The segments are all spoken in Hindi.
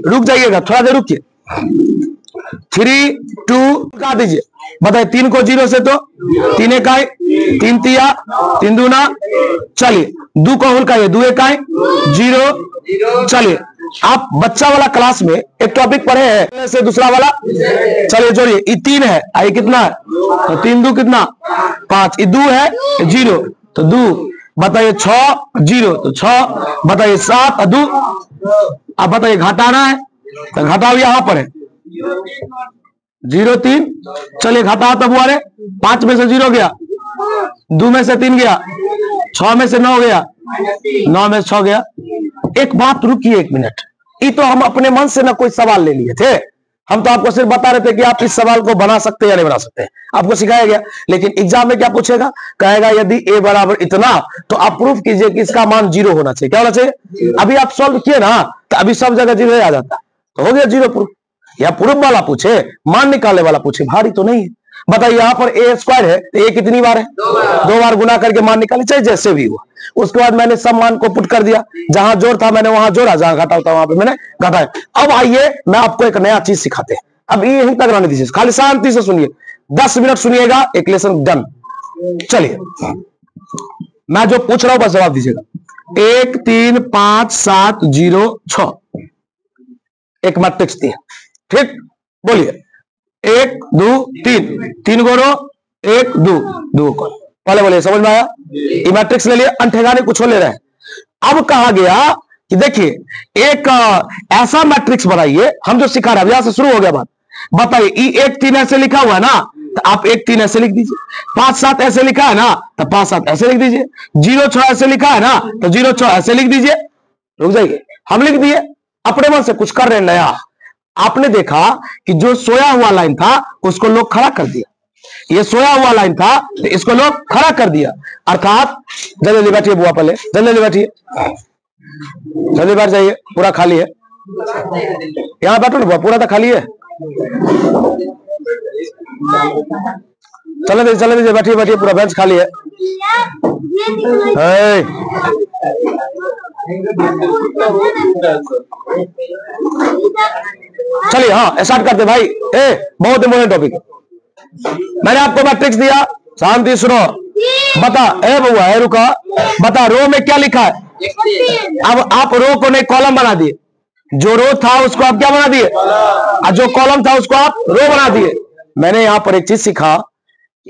रुक जाइएगा, थोड़ा देर रुकिए। 3 2 का दीजिए, बताइए 3 को 0 से तो 3 इकाई, 3 तिया, 3 दूना, चलिए 2 को हुलकाइए, 2 इकाई 0। चलिए आप बच्चा वाला क्लास में एक टॉपिक पढ़े हैं से दूसरा वाला, चलिए जोड़िए। ये 3 है, आई कितना है, तो 3 2 कितना 5, ये 2 है 0 तो 2, बताइए 6 0 तो 6, बताइए 7 2, अब बताइए घटाना है तो घटाओ, यहां पर है 0 3, चलिए घटाओ तब वो 5 में से 0 गया, 2 में से 3 गया, 6 में से 9 गया, 9 में से 6 गया। एक बात रुकिए, 1 मिनट, ये तो हम अपने मन से ना कोई सवाल ले लिए थे, हम तो आपको सिर्फ बता रहे थे कि आप इस सवाल को बना सकते हैं या नहीं बना सकते, आपको सिखाया गया। लेकिन एग्जाम में क्या पूछेगा, कहेगा यदि a बराबर इतना तो आप प्रूफ कीजिए कि इसका मान 0 होना चाहिए। क्या होना चाहिए, अभी आप सॉल्व किए ना तो अभी सब जगह 0 आ जाता, तो हो गया 0 प्रूफ। या प्रूफ वाला पूछे, मान निकालने वाला पूछे, भारी तो नहीं है। बताइए यहाँ पर a स्क्वायर है तो a कितनी बार है, 2 बार गुना करके मान निकाले, चाहे जैसे भी हुआ। उसके बाद मैंने सब मान को पुट कर दिया, जहां जोड़ था मैंने वहां जोड़ा, जहां घटा होता वहां पे मैंने घटाया। अब आइए मैं आपको एक नया चीज सिखाते हैं, अब ये यहीं तक रहने दीजिए, खाली शांति से सुनिए, 10 मिनट सुनिएगा, एक लेसन डन। चलिए मैं जो पूछ रहा हूं बस जवाब दीजिएगा। 1 3 5 7 0 6 एक मैट्रिक्स दी है, ठीक, बोलिए 1 2 3, 3 गो रो 1 2 2 कॉलम, पहले बोलिए समझ में आया। ये मैट्रिक्स ले लिए, अनठेगाने कुछ ले रहे हैं। अब कहा गया कि देखिए एक ऐसा मैट्रिक्स बनाइए, हम जो सिखा रहे हैं यहां से शुरू हो गया बात। बताइए ये 1 3 ऐसे लिखा हुआ है ना, तो आप 1 3 ऐसे लिख दीजिए। 5 7 ऐसे लिखा है ना, तो 5 7 ऐसे लिख दीजिए। 0 6 ऐसे लिखा है ना, तो 0 6 ऐसे लिख दीजिए। रुक जाइए, हम लिख दिए, अपने मन से कुछ कर रहे हैं नया। आपने देखा कि जो सोया हुआ लाइन था उसको लोग खड़ा कर दिया, ये सोया हुआ लाइन था तो इसको लोग खड़ा कर दिया, अर्थात जल्दी बैठिए बुआ, पहले जल्दी बैठिए, जल्दी बैठ जाइए, पूरा खाली है, यहाँ बैठो ना बुआ, पूरा तो खाली है। चले दीजिए, बैठिए बैठिए, पूरा बेंच खाली है। चलिए हाँ स्टार्ट करते भाई, बहुत इंपॉर्टेंट टॉपिक है। मैंने आपको मैट्रिक्स दिया, शांति सुनो, बता ए बउआ ए रुका, बता रो में क्या लिखा है। अब आप रो को नहीं कॉलम बना दिए, जो रो था उसको आप क्या बना दिए, और जो कॉलम था उसको आप रो बना दिए। मैंने यहां पर एक चीज सीखा,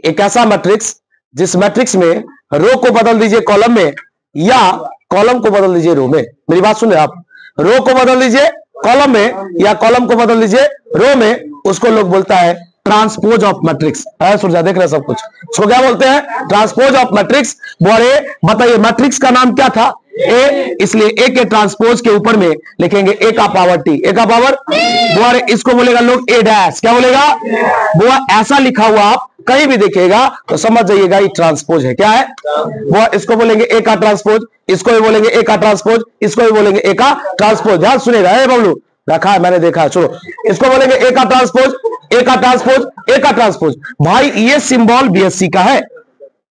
एक ऐसा मैट्रिक्स जिस मैट्रिक्स में रो को बदल दीजिए कॉलम में, या कॉलम को बदल दीजिए रो में। मेरी बात सुन रहे आप, रो को बदल दीजिए कॉलम में या कॉलम को बदल दीजिए रो में, उसको लोग बोलता है ट्रांसपोज ऑफ मैट्रिक्स। सूर्या देख रहे सब कुछ, इसको क्या बोलते हैं, ट्रांसपोज ऑफ मैट्रिक्स। बोले बताइए मैट्रिक्स का नाम क्या था, ए, इसलिए ए के ट्रांसपोज के ऊपर में लिखेंगे ए का पावर टी, ए का पावर बुआ, इसको बोलेगा लोग ए डैश, क्या बोलेगा बुआ, ऐसा लिखा हुआ आप कहीं भी देखिएगा तो समझ जाइएगा ये ट्रांसपोज है। क्या है बुआ, इसको बोलेंगे ए का ट्रांसपोज, इसको भी बोलेंगे ए का ट्रांसपोज, इसको भी बोलेंगे ए का ट्रांसपोज। ध्यान सुनेगा, ए बबलू रखा है मैंने देखा है, चलो इसको बोलेंगे ए का ट्रांसपोज, ए का ट्रांसपोज, ए का ट्रांसपोज। भाई ये सिंबल बीएससी का है,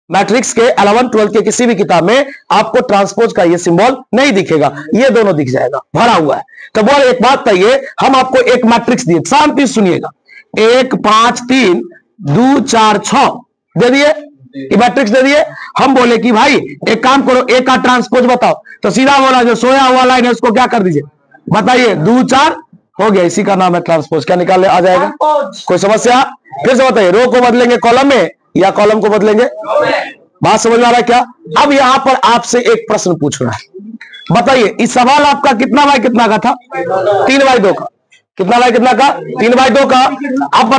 मैट्रिक्स के 11 12 के किसी भी किताब में आपको ट्रांसपोज का ये सिंबल नहीं दिखेगा, ये दोनों दिख जाएगा, भरा हुआ है। तो बोल एक बात कहिए, हम आपको एक मैट्रिक्स दिए, शांति सुनिएगा, 1 5 3 2 4 6 दे दिए, ये मैट्रिक्स दे दिए। हम बोले कि भाई एक काम करो, ए का ट्रांसपोज बताओ, तो सीधा बोला जो सोया हुआ लाइन है उसको क्या कर दीजिए, बताइए 2 4 हो गया, इसी का नाम है ट्रांसपोज। क्या निकाल आ जाएगा, कोई समस्या, फिर से बताइए, रो को बदलेंगे कॉलम में या कॉलम को बदलेंगे, बात समझ में आ रहा है क्या। अब यहां पर आपसे एक प्रश्न पूछ रहा है, बताइए इस सवाल आपका कितना बाय कितना का था, 3 बाय 2 का, कितना बाय कितना का, 3 बाय 2 का। अब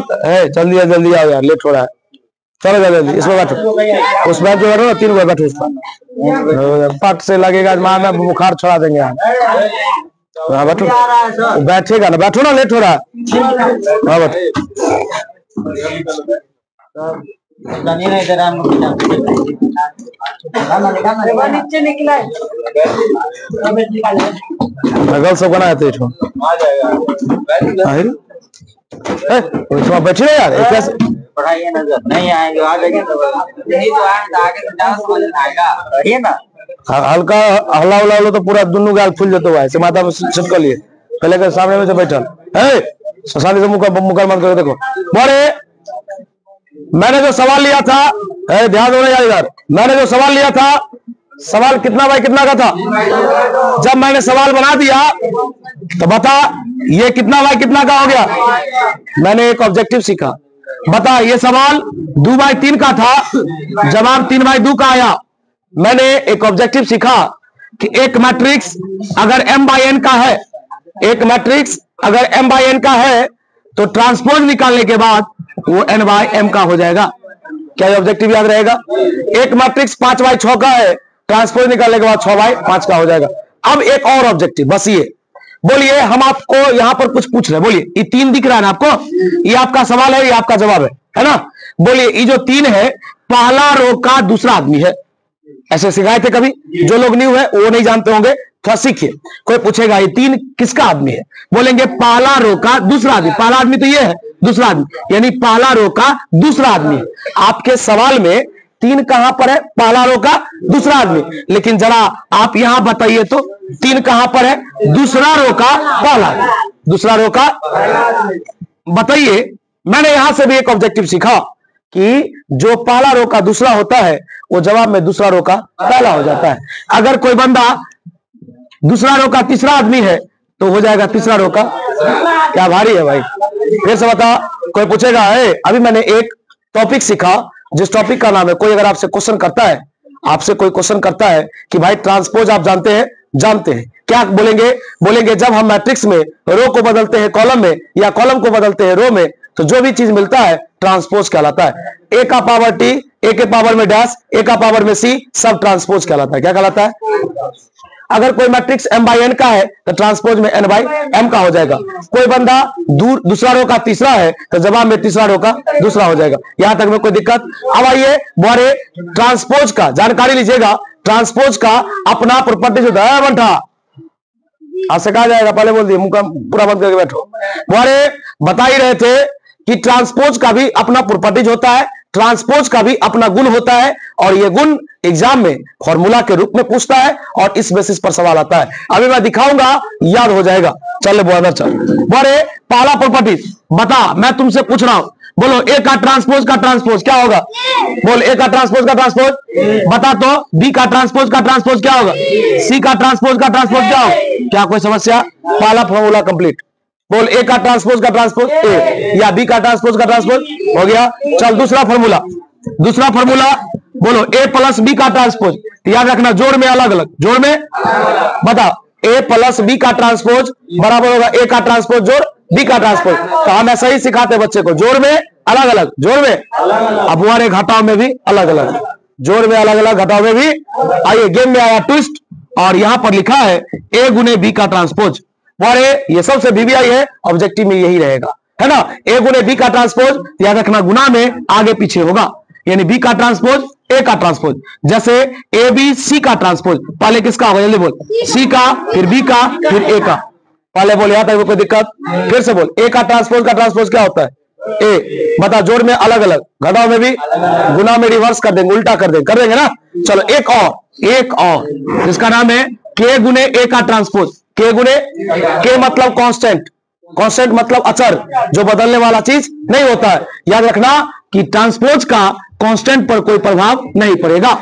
जल्दी आओ यार, लेट हो रहा है, चलो जल्दी इसमें बैठो, उसमें जो है ना 3 बाय बैठो, उसमें पट से लगेगा मां में बुखार छोड़ा देंगे यार, बैठो, बैठेगा ना, बैठो ना, लेट हो रहा है, हाँ बैठो। सब बना है बैठे यार, पढ़ाइए नजर नहीं आएंगे, आगे नहीं तो आगे तो ज्यादा समझ में आएगा, रहिए ना। हल्का हल्ला उला तो पूरा दोनों गाल फूल जाते हुआ है, माथा में छिटक लिए, पहले के सामने में से बैठल है, शशानी से मुकर मत करो। देखो बोले मैंने जो सवाल लिया था, ध्यान दो यार इधर, मैंने जो सवाल लिया था, सवाल कितना बाय कितना का था? जब मैंने सवाल बना दिया तो बता ये कितना बाय कितना का हो गया? मैंने एक ऑब्जेक्टिव सीखा। बता ये सवाल 2/3 का था, जवाब 3/2 का आया। मैंने एक ऑब्जेक्टिव सीखा कि एक मैट्रिक्स अगर m/n का है, एक मैट्रिक्स अगर m/n का है तो ट्रांसपोज निकालने के बाद वो n/m का हो जाएगा। क्या ये ऑब्जेक्टिव याद रहेगा? एक मैट्रिक्स 5/6 का है, ट्रांसपोज निकालने के बाद 6/5 का हो जाएगा। अब एक और ऑब्जेक्टिव, बस ये बोलिए, हम आपको यहां पर कुछ पूछ रहे हैं। बोलिए ये 3 दिख रहा है ना आपको, ये आपका सवाल है, ये आपका जवाब है ना? बोलिए ये जो 3 है, पहला रो का दूसरा आदमी है। ऐसे सिखाए थे कभी? जो लोग न्यू है वो नहीं जानते होंगे, थोड़ा सीखिए। कोई पूछेगा ये 3 किसका आदमी है, बोलेंगे पहला रो का दूसरा आदमी। पहला आदमी तो ये है, दूसरा आदमी यानी पहला रो का दूसरा आदमी। आपके सवाल में 3 कहां पर है? पहला रो का दूसरा आदमी। लेकिन जरा आप यहां बताइए तो 3 कहां पर है? दूसरा रो का पहला, दूसरा रो का। बताइए, मैंने यहां से भी एक ऑब्जेक्टिव सीखा कि जो पहला रो का दूसरा होता है वो जवाब में दूसरा रो का पहला हो जाता है। अगर कोई बंदा दूसरा रो का तीसरा आदमी है तो हो जाएगा तीसरा रो का। क्या भारी है भाई? फिर से बता। कोई पूछेगा है, अभी मैंने एक टॉपिक सीखा जिस टॉपिक का नाम है, कोई अगर आपसे क्वेश्चन करता है, आपसे कोई क्वेश्चन करता है कि भाई ट्रांसपोज आप जानते हैं? जानते हैं। क्या बोलेंगे? बोलेंगे जब हम मैट्रिक्स में रो को बदलते हैं कॉलम में या कॉलम को बदलते हैं रो में तो जो भी चीज मिलता है ट्रांसपोज कहलाता है। ए का पावर टी, ए के पावर में डैश, ए का पावर में सी, सब ट्रांसपोज कहलाता है। क्या कहलाता है? अगर कोई मैट्रिक्स m/n का है तो ट्रांसपोज में n/m का हो जाएगा। कोई बंदा दूसरा रो का तीसरा है तो जवाब में तीसरा रो का दूसरा हो जाएगा। यहां तक में कोई दिक्कत? अब आइए बोरे ट्रांसपोज का जानकारी लीजिएगा। ट्रांसपोज का अपना प्रॉपर्टीज होता है। बंठा आपसे कहा जाएगा, पहले बोल दिए, मुंह पूरा बंद करके बैठो। बोरे बता ही रहे थे कि ट्रांसपोज का भी अपना प्रॉपर्टीज होता है, ट्रांसपोज का भी अपना गुण होता है, और ये गुण एग्जाम में फॉर्मूला के रूप में पूछता है और इस बेसिस पर सवाल आता है। अभी मैं दिखाऊंगा, याद हो जाएगा। चल बोल, चल बोले पहला प्रॉपर्टीज बता। मैं तुमसे पूछ रहा हूं, बोलो ए का ट्रांसपोज क्या होगा? बोल ए का ट्रांसपोज बता तो। बी का ट्रांसपोज क्या होगा? सी का ट्रांसपोज क्या होगा? क्या कोई समस्या? पहला फॉर्मूला कंप्लीट। बोल ए का ट्रांसपोज ए या बी का ट्रांसपोज हो गया। चल दूसरा फॉर्मूला बोलो ए प्लस बी का ट्रांसपोज। याद रखना, जोड़ में अलग अलग, जोड़ में बता। ए प्लस बी का ट्रांसपोज बराबर होगा ए का ट्रांसपोज जोड़ बी का ट्रांसपोज। तो हम ऐसा ही सिखाते बच्चे को, जोड़ में अलग अलग, जोड़ में अब हमारे घटाव में भी अलग अलग, जोड़ में अलग अलग, घटाव में भी। आइए गेम में आया ट्विस्ट, और यहां पर लिखा है ए गुने बी का ट्रांसपोज। और ये सबसे बीबीआई है, ऑब्जेक्टिव में यही रहेगा, है ना? ए गुने बी का ट्रांसपोज, याद रखना गुना में आगे पीछे होगा, यानी बी का ट्रांसपोज ए का ट्रांसपोज। जैसे ए बी सी का ट्रांसपोज, पहले किसका होगा? जल्दी बोल। सी का, फिर बी का, फिर ए का। पहले बोल, यहां तक कोई दिक्कत? फिर से बोल। ए का ट्रांसपोज क्या होता है? ए। बता, जोड़ में अलग अलग, घटाव में भी, गुना में रिवर्स कर देंगे, उल्टा कर देंगे ना? चलो एक और जिसका नाम है के गुने ए का ट्रांसपोज। के गुने, के मतलब कांस्टेंट, कांस्टेंट मतलब अचर, जो बदलने वाला चीज नहीं होता है। याद रखना कि ट्रांसपोज का कांस्टेंट पर कोई प्रभाव नहीं पड़ेगा,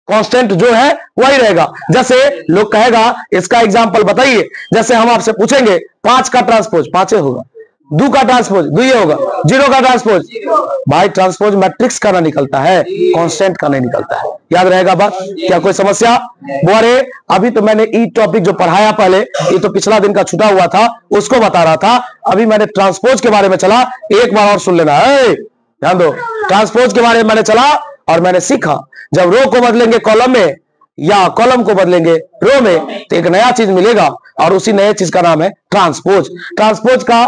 कांस्टेंट जो है वही रहेगा। जैसे लोग कहेगा, इसका एग्जांपल बताइए। जैसे हम आपसे पूछेंगे 5 का ट्रांसपोज 5 होगा, 2 का ट्रांसपोज 2 होगा, 0 का ट्रांसपोज। भाई ट्रांसपोज मैट्रिक्स का ना निकलता है, कांस्टेंट का नहीं निकलता है। याद रहेगा बात? क्या कोई समस्या? बोरे अभी तो मैंने ई टॉपिक जो पढ़ाया पहले, ये तो पिछला दिन का छूटा हुआ था, उसको बता रहा था। अभी मैंने ट्रांसपोज के बारे में चला, एक बार और सुन लेना है, ध्यान दो। ट्रांसपोज के बारे में मैंने चला और मैंने सीखा, जब रो को बदलेंगे कॉलम में या कॉलम को बदलेंगे रो में तो एक नया चीज मिलेगा, और उसी नए चीज का नाम है ट्रांसपोज। ट्रांसपोज का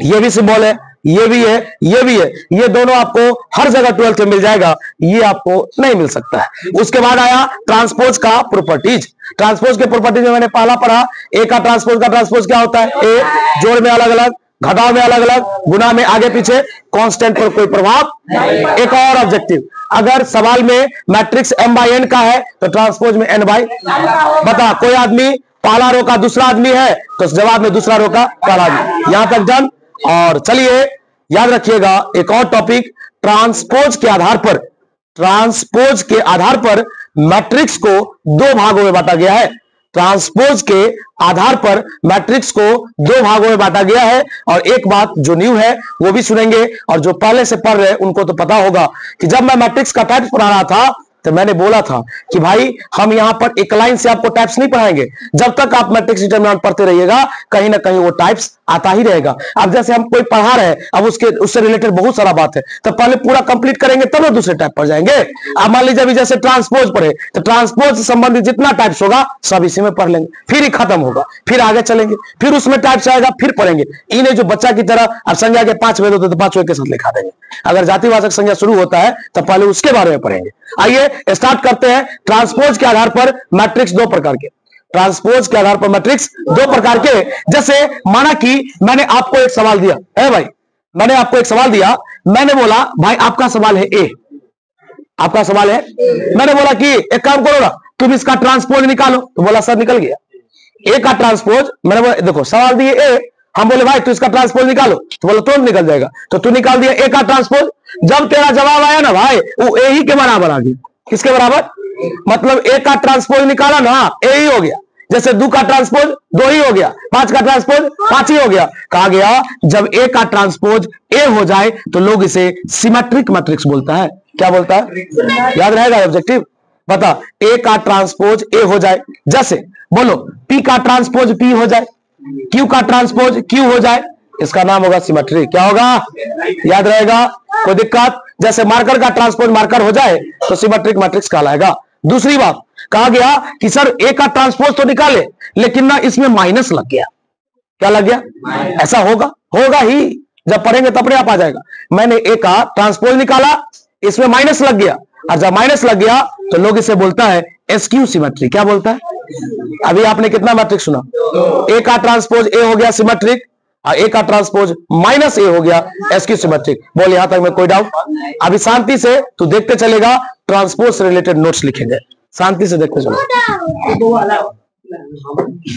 ये भी सिंबल है, ये भी है, ये भी है। ये दोनों आपको हर जगह 12th में मिल जाएगा, ये आपको नहीं मिल सकता है। उसके बाद आया ट्रांसपोज का प्रॉपर्टीज। ट्रांसपोज के प्रॉपर्टीज में मैंने पहला पढ़ा, ए का ट्रांसपोज क्या होता है? ए जोड़ में अलग अलग, घटाव में अलग अलग, गुना में आगे पीछे, कांस्टेंट पर कोई प्रभाव। एक और ऑब्जेक्टिव, अगर सवाल में मैट्रिक्स m/n का है तो ट्रांसपोज में n/। बता, कोई आदमी पहला रो का दूसरा आदमी है तो जवाब में दूसरा रो का पहला आदमी। यहां तक डन। और चलिए याद रखिएगा एक और टॉपिक, ट्रांसपोज के आधार पर, ट्रांसपोज के आधार पर मैट्रिक्स को दो भागों में बांटा गया है। ट्रांसपोज के आधार पर मैट्रिक्स को दो भागों में बांटा गया है। और एक बात जो न्यू है वो भी सुनेंगे, और जो पहले से पढ़ रहे हैं उनको तो पता होगा कि जब मैं मैट्रिक्स का टाइप पढ़ा रहा था तो मैंने बोला था कि भाई हम यहां पर एक लाइन से आपको टाइप्स नहीं पढ़ाएंगे, जब तक आप मैट्रिक्स डिटरमिनेंट पढ़ते रहिएगा कहीं ना कहीं वो टाइप्स आता ही रहेगा। अब जैसे हम कोई पढ़ा रहे हैं, अब उससे रिलेटेड बहुत सारा बात है, तो पहले पूरा कंप्लीट करेंगे तब ना दूसरे टाइप पर जाएंगे। अब मान लीजिए अभी जैसे ट्रांसपोज पढ़े तो ट्रांसपोज से संबंधित जितना टाइप्स होगा सब इसी में पढ़ लेंगे, फिर ही खत्म होगा, फिर आगे चलेंगे, फिर उसमें टाइप्स आएगा फिर पढ़ेंगे। इन्हें जो बच्चा की तरह अब संज्ञा के 5 वेद होते तो 5 वेद के साथ लिखा देंगे। अगर जातिवाचक संज्ञा शुरू होता है तो पहले उसके बारे में पढ़ेंगे। आइए स्टार्ट करते हैं। ट्रांसपोज के आधार पर मैट्रिक्स दो प्रकार के, ट्रांसपोज के आधार पर मैट्रिक्स दो प्रकार के। जैसे माना कि मैंने आपको एक सवाल दिया है भाई, मैंने आपको एक सवाल दिया, मैंने बोला भाई आपका सवाल है ए, आपका सवाल है, मैंने बोला कि एक काम करो ना तुम इसका ट्रांसपोज निकालो, तो बोला सर निकल गया ए का ट्रांसपोज। मैंने बोला देखो सवाल दिए ए, हम बोले भाई तू इसका ट्रांसपोज निकालो, तो बोला तुरंत निकल जाएगा, तो तू निकाल दिया ए का ट्रांसपोज। जब तेरा जवाब आया ना भाई वो ए ही के बराबर आ गया। किसके बराबर? मतलब ए का ट्रांसपोज निकाला ना ए ही हो गया। जैसे 2 का ट्रांसपोज 2 ही हो गया, 5 का ट्रांसपोज 5 ही हो गया। कहा गया जब ए का ट्रांसपोज ए हो जाए तो लोग इसे सिमेट्रिक मैट्रिक्स बोलता है। क्या बोलता है? याद रहेगा ऑब्जेक्टिव। बता, ए का ट्रांसपोज ए हो जाए, जैसे बोलो पी का ट्रांसपोज पी हो जाए, क्यू का ट्रांसपोज क्यू हो जाए, इसका नाम होगा सिमेट्रिक। क्या होगा? याद रहेगा, कोई दिक्कत? जैसे मार्कर का ट्रांसपोज मार्कर हो जाए तो सिमेट्रिक मैट्रिक्स कहलाएगा। दूसरी बात कहा गया कि सर ए का ट्रांसपोज तो निकाले लेकिन ना इसमें माइनस लग गया। क्या लग गया? ऐसा होगा, होगा ही, जब पढ़ेंगे तब आप आ जाएगा। मैंने ए का ट्रांसपोज निकाला, इसमें माइनस लग गया, और जब माइनस लग गया तो लोग इसे बोलता है एसक्यू सिमेट्रिक। क्या बोलता है? अभी आपने कितना मैट्रिक्स सुना? ए का ट्रांसपोज ए हो गया सिमेट्रिक, ए का ट्रांसपोज माइनस ए हो गया एसक्यू सिमेट्रिक। बोल यहां तक में कोई डाउट? अभी शांति से तू देखते चलेगा, ट्रांसपोज से रिलेटेड नोट्स लिखेंगे, शांति से देखते चलो।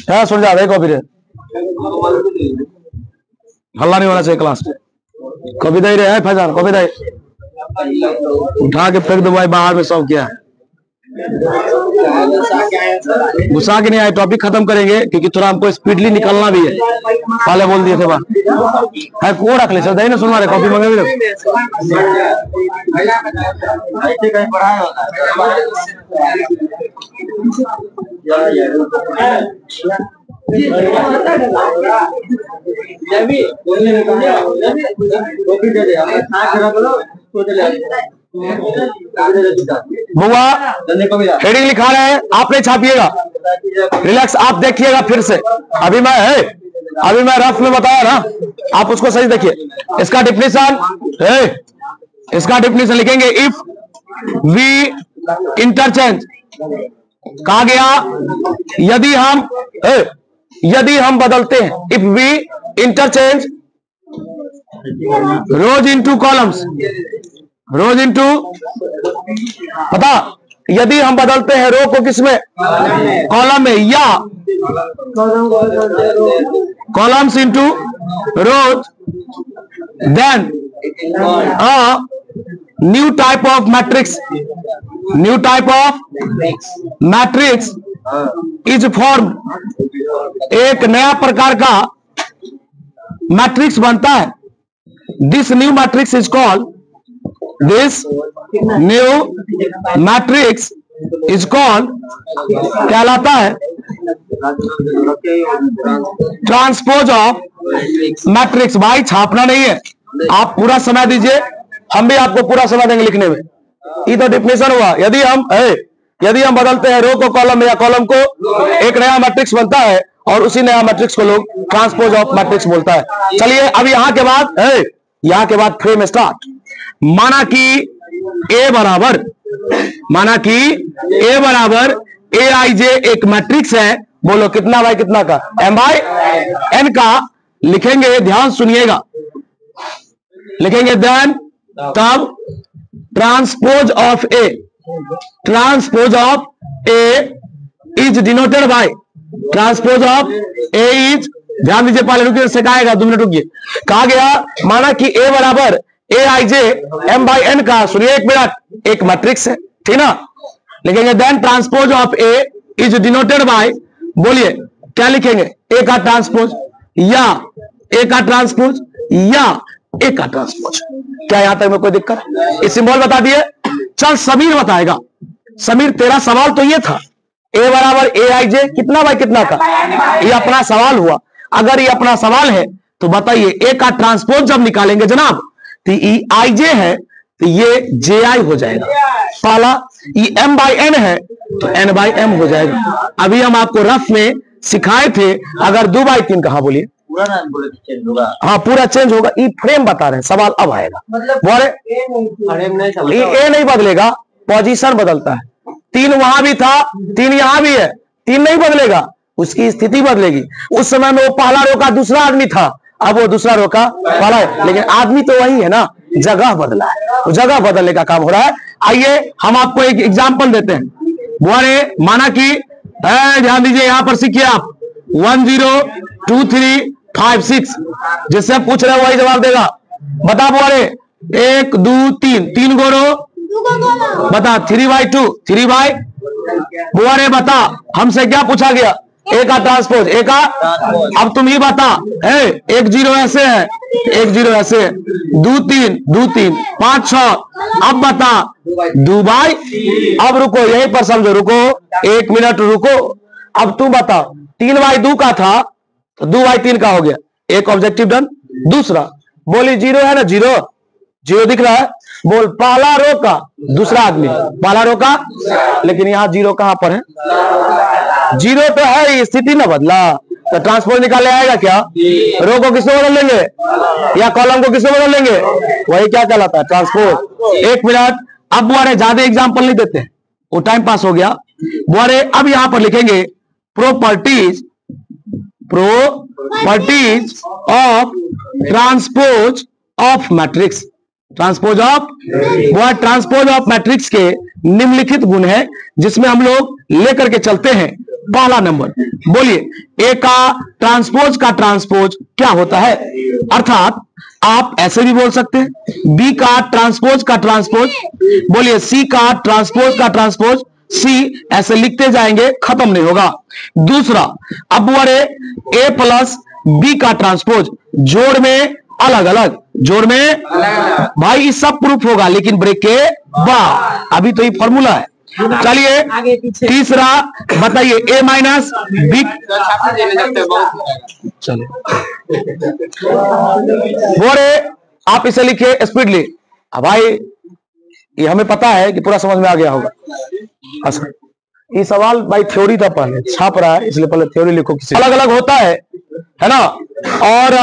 हाँ सुन जा, देखो फिर हल्ला नहीं होना चाहिए क्लास में। कभी दे रहे हैं फैजान, कभी दे उठा के फेंक दो भाई बाहर में, सब क्या है गुस्सा के नहीं आए। टॉपिक खत्म करेंगे क्योंकि थोड़ा हमको स्पीडली निकलना भी है, पहले बोल दिए थे बात है। को रख ले सर, ना सुनवा रहे कॉपी मंगे भी बुआ हेडिंग लिखा रहे हैं, आपने छापिएगा, रिलैक्स, आप देखिएगा फिर से। अभी मैं रफ में बताया ना, आप उसको सही देखिए। इसका डिफिनेशन इसका डिफिनेशन लिखेंगे, इफ वी इंटरचेंज, कहा गया यदि हम बदलते हैं, if we interchange rows into columns, rows into, पता, यदि हम बदलते हैं रो को किसमें? कॉलम में, या columns into rows, then new type of matrix, new type of matrix is form, एक नया प्रकार का मैट्रिक्स बनता है। This new matrix is called, this new matrix is called, कहलाता है ट्रांसपोज ऑफ मैट्रिक्स। भाई छापना नहीं है, आप पूरा समय दीजिए, हम भी आपको पूरा समय देंगे लिखने में। ये तो डिफिनेशन हुआ, यदि हम बदलते हैं रो को कॉलम में या कॉलम को, एक नया मैट्रिक्स बनता है और उसी नया मैट्रिक्स को लोग ट्रांसपोज ऑफ मैट्रिक्स बोलता है। चलिए अब यहां के बाद फ्रेम स्टार्ट। माना कि ए बराबर ए आई जे एक मैट्रिक्स है, बोलो कितना बाय कितना का? एम बाय एन का लिखेंगे, ध्यान सुनिएगा, लिखेंगे देन तब transpose of A, transpose of A is denoted bye, transpose of A is, ध्यान दीजिए पहले रुकिए, सिखाएगा 2 मिनट रुकिए। कहा गया माना कि ए बराबर ए आई जे एम बाई एन का, सुनिए 1 मिनट, एक मैट्रिक्स है, ठीक ना। लिखेंगे then transpose of A is denoted by, बोलिए क्या लिखेंगे, ए का ट्रांसपोज या ए का ट्रांसपोज या ए का ट्रांसपोज। क्या यहां तक में कोई दिक्कत? ये सिंबल बता दिए। चल समीर बताएगा। समीर तेरा सवाल तो ये था, ए बराबर ए आई जे कितना बाय कितना का, ये अपना सवाल हुआ। अगर ये अपना सवाल है तो बताइए ए का ट्रांसपोज जब निकालेंगे जनाब तो ई आई जे है तो ये जे आई हो जाएगा पहला, ये एम बाई एन है तो एन बाई एम हो जाएगा। अभी हम आपको रफ में सिखाए थे, अगर 2 बाई 3 कहा, बोलिए पूरा ना बोले चेंज होगा। हाँ पूरा चेंज होगा। ई फ्रेम बता रहे हैं, सवाल अब आएगा। बोले ए नहीं बदलेगा, पोजीशन बदलता है। 3 वहां भी था, 3 यहां भी है, 3 नहीं बदलेगा, उसकी स्थिति बदलेगी। उस समय में वो पहला रो का दूसरा आदमी था, अब वो दूसरा रो का पहला है, लेकिन आदमी तो वही है ना, जगह बदला है, तो जगह बदलने का काम हो रहा है। आइए हम आपको एक एग्जाम्पल देते हैं। बोले माना कि ध्यान दीजिए, यहां पर सीखिए आप 1 0 2 3 5 6, जिससे पूछ रहे वही जवाब देगा। बता बोले 1 2 3, 3 गोरो बता, 3 बाई 2, 3 बाई, बोले बता हमसे क्या पूछा गया, ए का ट्रांसपोज, ए का। अब तुम ही बता, 1 0 ऐसे है, 1 0 ऐसे है, 2 3 2 3 5 6, अब बता 2 बाई। अब रुको यहीं पर समझो, रुको 1 मिनट रुको। अब तू बता 3 बाई 2 का था तो 2 बाई 3 का हो गया, एक ऑब्जेक्टिव डन। दूसरा बोली 0 है ना, 0 0 दिख रहा है, बोल पहला रो का दूसरा आदमी, पहला रो का, लेकिन यहाँ 0 कहां पर है, 0 तो है, स्थिति ना बदला, तो ट्रांसपोज निकाले आएगा क्या, रो को किसको बदल लेंगे या कॉलम को किसको बदल लेंगे, वही क्या कहलाता है ट्रांसपोज। 1 मिनट। अब बुआरे ज्यादा एग्जाम्पल नहीं देते, वो टाइम पास हो गया। बुआरे अब यहां पर लिखेंगे properties, properties of transpose of matrix, transpose of, वो ट्रांसपोज ऑफ मैट्रिक्स के निम्नलिखित गुण है जिसमें हम लोग लेकर के चलते हैं। पहला नंबर, बोलिए ए का ट्रांसपोज क्या होता है, अर्थात आप ऐसे भी बोल सकते हैं बी का ट्रांसपोज, बोलिए सी का ट्रांसपोज, सी ऐसे लिखते जाएंगे, खत्म नहीं होगा। दूसरा, अब वरे ए प्लस बी का ट्रांसपोज, जोड़ में अलग अलग, जोड़ में भाई ये सब प्रूफ होगा, लेकिन ब्रेक के बाद, अभी तो ये फॉर्मूला है। चलिए तीसरा बताइए ए माइनस बी, चलिए बोरे आप इसे लिखिए स्पीडली। अब भाई ये हमें पता है कि पूरा समझ में आ गया होगा। अच्छा ये सवाल भाई थ्योरी था, पहले छाप रहा है इसलिए पहले थ्योरी लिखो। किसी अलग अलग होता है ना, और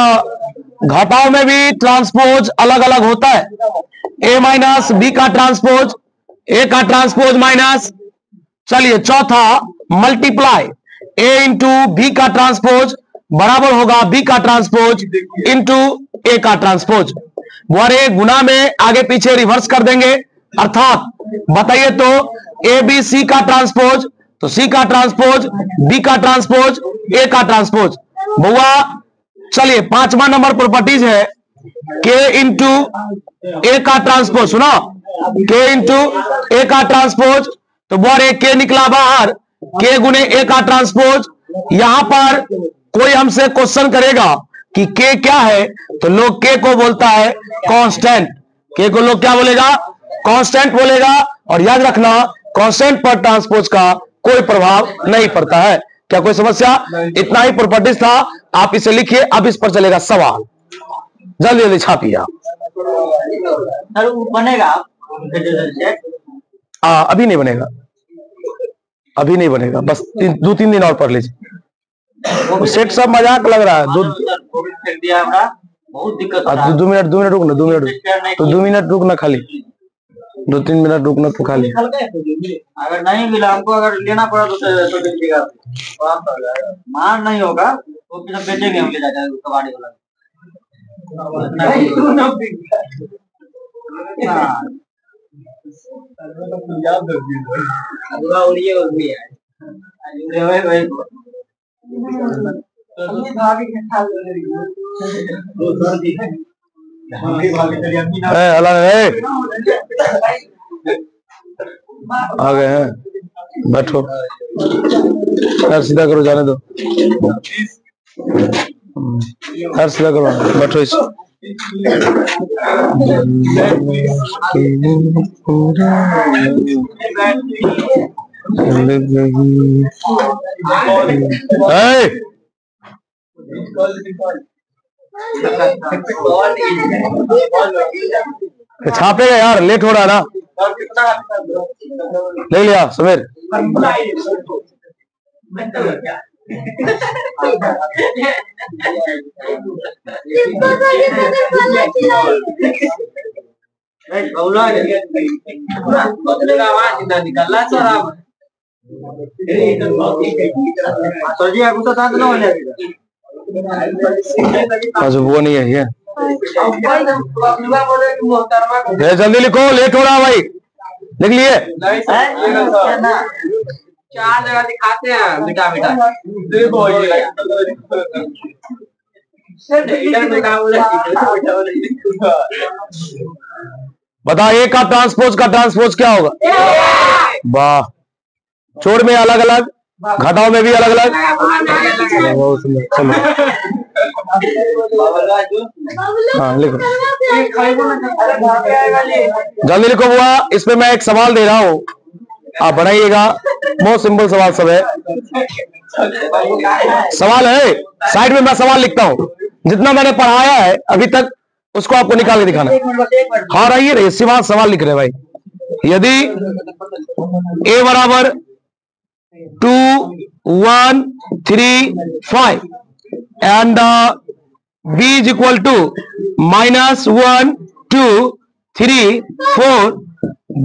घटाओ में भी ट्रांसपोज अलग अलग होता है। ए माइनस बी का ट्रांसपोज, ए का ट्रांसपोज माइनस, चलिए चौथा मल्टीप्लाई ए इंटू बी का ट्रांसपोज बराबर होगा बी का ट्रांसपोज इंटू ए का ट्रांसपोज। बोरे गुना में आगे पीछे रिवर्स कर देंगे, अर्थात बताइए तो ए बी सी का ट्रांसपोज, तो सी का ट्रांसपोज, बी का ट्रांसपोज, ए का ट्रांसपोज। बुआ चलिए 5वां नंबर प्रॉपर्टीज है के इंटू ए का ट्रांसपोज, सुनो के इंटू ए का ट्रांसपोज, तो बोरे के निकला बाहर, के गुने ए का ट्रांसपोज। यहां पर कोई हमसे क्वेश्चन करेगा कि के क्या है, तो लोग के को बोलता है कांस्टेंट, के को लोग क्या बोलेगा, कांस्टेंट बोलेगा। और याद रखना कांस्टेंट पर ट्रांसपोज का कोई प्रभाव नहीं पड़ता है। क्या कोई समस्या? इतना ही प्रॉपर्टीज था, आप इसे लिखिए। अब इस पर चलेगा सवाल, जल्दी जल्दी छापिए आप। बनेगा अभी नहीं बनेगा, अभी नहीं बनेगा, बस 2-3 दिन और पढ़ लीजिए। सेट सब मजाक लग रहा है। बहुत दिक्कत, 2 मिनट रुकना, 2 मिनट तो 2 मिनट रुकना, खाली 2-3 मिनट रुकना तो खाली। अगर नहीं मिला हमको, अगर लेना पड़ा तो दीजिएगा, मार नहीं होगा तो फिर बेचेंगे हम, ले जाकर कबाड़ी वाला। आ गए हैं, बैठो, यार सीधा करो, जाने दो यार, सीधा करो, बैठो इस छापेगा यार, लेट हो रहा है ना। ले लिया समीर। वो नहीं है ये, जल्दी लिखो, लेट हो रहा भाई, लिख लिए। 4 जगह दिखाते हैं मीठा मीठा। बता, ए का ट्रांसपोज क्या होगा? वाह, जोड़ में अलग अलग, घटाओ में भी अलग अलग। चलो हाँ लिखो, जल्दी लिखो बुआ। इस पे मैं एक सवाल दे रहा हूँ, आप बनाइएगा। बहुत सिंपल सवाल सब है, सवाल है साइड में, मैं सवाल लिखता हूँ, जितना मैंने पढ़ाया है अभी तक उसको आपको निकाल के दिखाना। हाँ रहिए रहिए, सिवा सवाल लिख रहे भाई। यदि a बराबर 2 1 3 5 and b is equal to -1 2 3 4,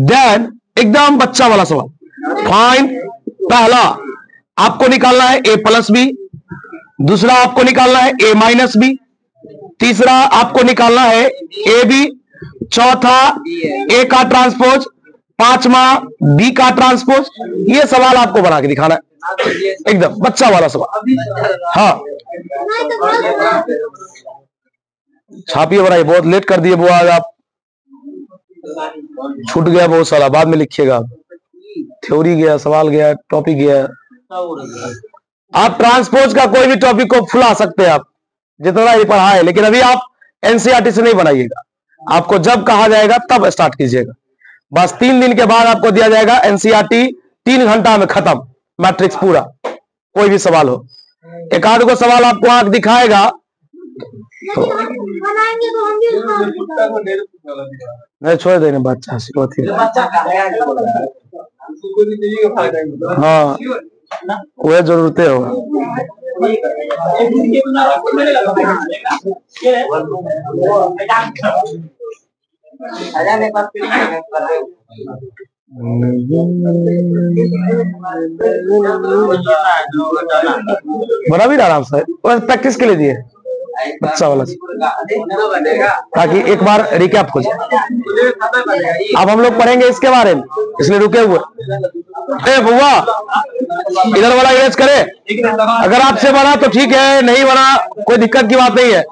then एकदम बच्चा वाला सवाल। फाइंड, पहला आपको निकालना है a प्लस बी, दूसरा आपको निकालना है a माइनस बी, तीसरा आपको निकालना है ए बी, चौथा ए का ट्रांसपोज, पांचवा बी का ट्रांसपोज। ये सवाल आपको बना के दिखाना है, एकदम बच्चा वाला सवाल। हाँ छापिए, बनाइए। बहुत लेट कर दिए बुआ, आज आप, छूट गया बहुत सारा, बाद में लिखिएगा। थ्योरी गया, सवाल गया, टॉपिक गया। आप ट्रांसपोज का कोई भी टॉपिक को फुला सकते हैं आप, जितना ही पढ़ा है, लेकिन अभी आप एनसीईआरटी से नहीं बनाइएगा। आपको जब कहा जाएगा तब स्टार्ट कीजिएगा। बस 3 दिन के बाद आपको दिया जाएगा एनसीईआरटी, 3 घंटा में खत्म मैट्रिक्स पूरा। कोई भी सवाल हो, एक आध को सवाल आपको आंख दिखाएगा तो नहीं, छोड़ देने बच्चा होती है। हाँ वह जरूरतें हो। बना भी आराम से, प्रैक्टिस के लिए दिए अच्छा वाला, ताकि एक बार रिकैप हो जाए। अब हम लोग पढ़ेंगे इसके बारे में, इसलिए रुके हुए। बुआ इधर वाला इरेज करे, अगर आपसे बना तो ठीक है, नहीं बना कोई दिक्कत की बात नहीं है।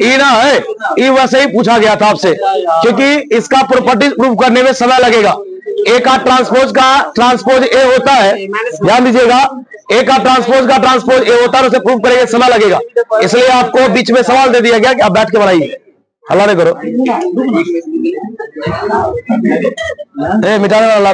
ई ना है, ई वैसे ही पूछा गया था आपसे, क्योंकि इसका प्रॉपर्टी प्रूफ करने में समय लगेगा। ए का ट्रांसपोज ए होता है, ध्यान दीजिएगा, ए का ट्रांसपोज ए होता है, उसे प्रूफ करेंगे समय लगेगा। इसलिए आपको बीच में सवाल दे दिया गया कि आप बैठ के बनाइए, हल्ला नहीं करो। मिटाने वाला